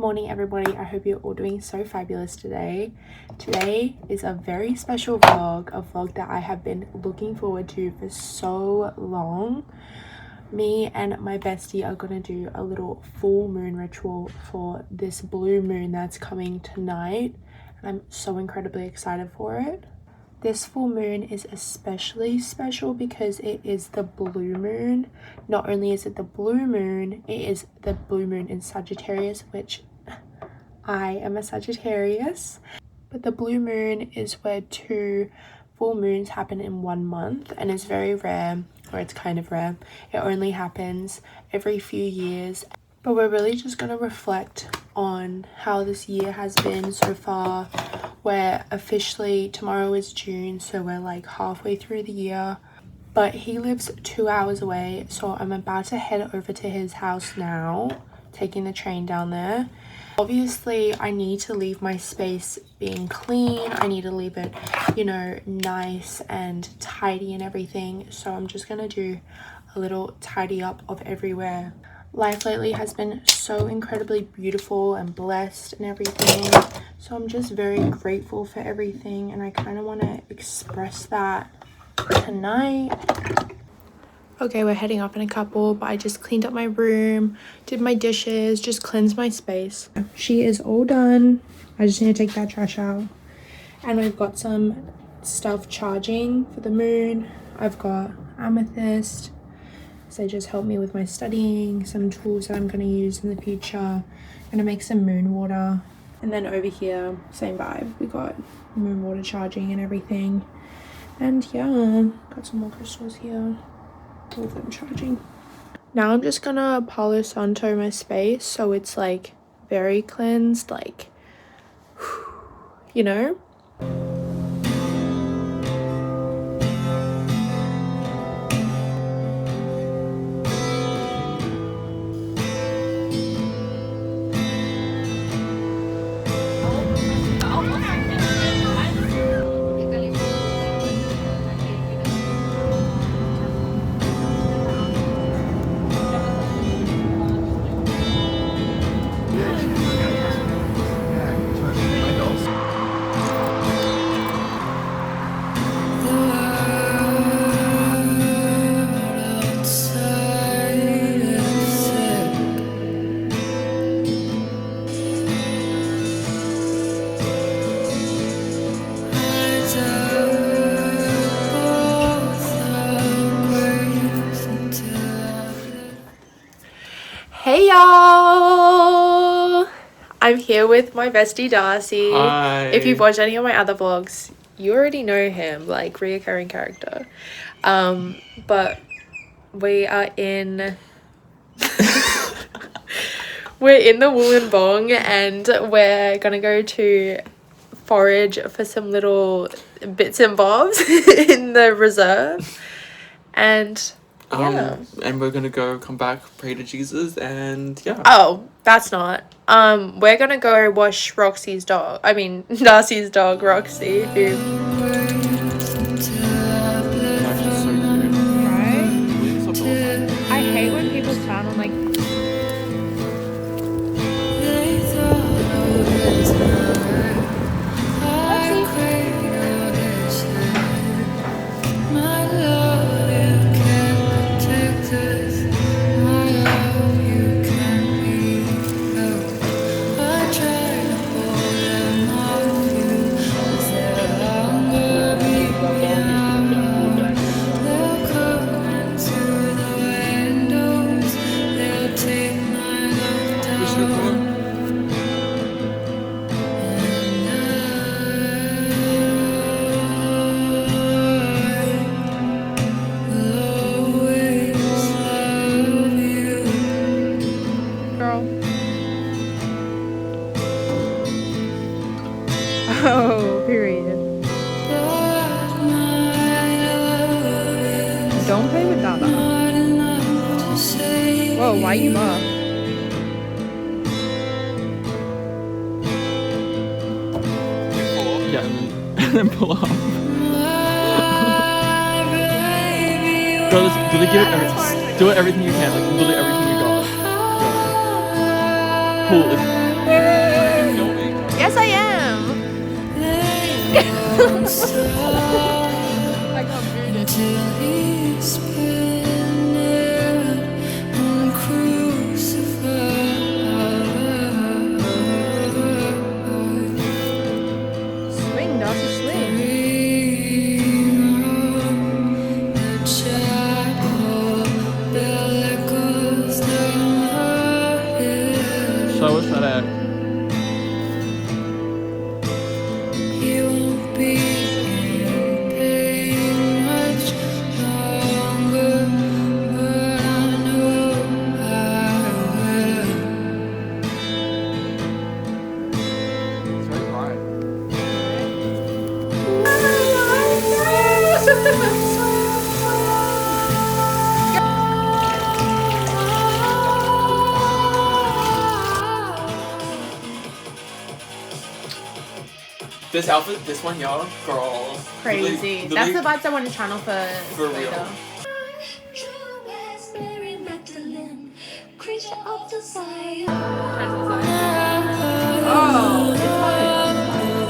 Morning everybody, I hope you're all doing so fabulous today. Today is a very special vlog, a vlog that I have been looking forward to for so long. Me and my bestie are gonna do a little full moon ritual for this blue moon that's coming tonight, and I'm so incredibly excited for it. This full moon is especially special because it is the blue moon. Not only is it the blue moon, it is the blue moon in Sagittarius, which I am a Sagittarius. But the blue moon is where two full moons happen in 1 month, and it's very rare, or it's kind of rare. It only happens every few years. But we're really just going to reflect on how this year has been so far. We're officially, tomorrow is June, so we're like halfway through the year. But he lives 2 hours away, so I'm about to head over to his house now, taking the train down there. Obviously, I need to leave my space being clean. I need to leave it, you know, nice and tidy and everything. So I'm just going to do a little tidy up of everywhere. Life lately has been so incredibly beautiful and blessed and everything, so I'm just very grateful for everything, and I kind of want to express that tonight. Okay, we're heading up in a couple, but I just cleaned up my room, did my dishes, just cleansed my space. She is all done. I just need to take that trash out, and we've got some stuff charging for the moon. I've got amethyst. So just help me with my studying, some tools that I'm going to use in the future. I'm going to make some moon water. And then over here, same vibe. We got moon water charging and everything. And yeah, got some more crystals here. All of them charging. Now I'm just going to Palo Santo my space so it's like very cleansed, like, you know? Hey y'all! I'm here with my bestie Darcy. Hi. If you've watched any of my other vlogs, you already know him, like reoccurring character. But we are in we're in the Wollongong and we're gonna go to forage for some little bits and bobs in the reserve. And yeah. And we're gonna come back, pray to Jesus, and yeah. Oh, that's not. We're gonna go wash Roxy's dog. I mean, Darcy's dog, Roxy, who. She's so cute. Right? So cool. I hate when people sound on like. Oh, period. Don't play with Dada. Whoa, why you up? Yeah, and then pull off. Girl, do they give it do it everything you can, like literally everything you got. Go. Pull it. I got booted. Swing, Darcy, swing. So what's that at? It's very bright. This outfit, this one, y'all, girl. Crazy. That's the vibes I want to channel for real. later. Oh, it's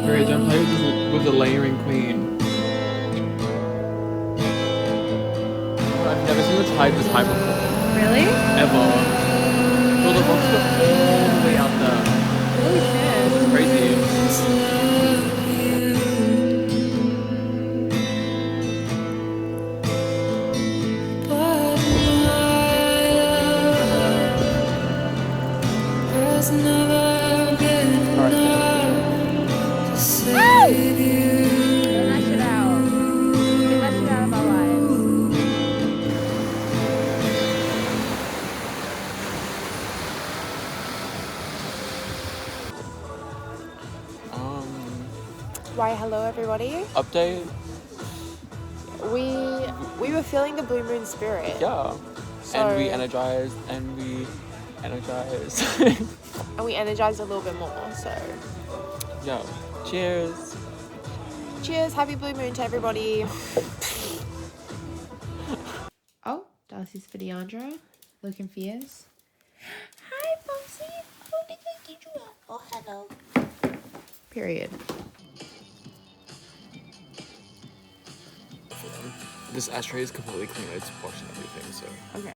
Very I'm playing with the layering queen. I've never seen the tide this high before. really? Ever. So the rocks go all the way out there. Holy shit. It's crazy. Get that shit out. Get that shit out of our lives. Why, hello everybody. Update? We were feeling the blue moon spirit. Yeah. So- And we energized and we energized. And we energized a little bit more, so Yo. Cheers. cheers, happy blue moon to everybody. Oh, Darcy's for Deandra, looking fierce. Hi, Bossy. Oh, did I get you up? Oh, hello. Period. This ashtray is completely clean. It's washed and everything, so. Okay.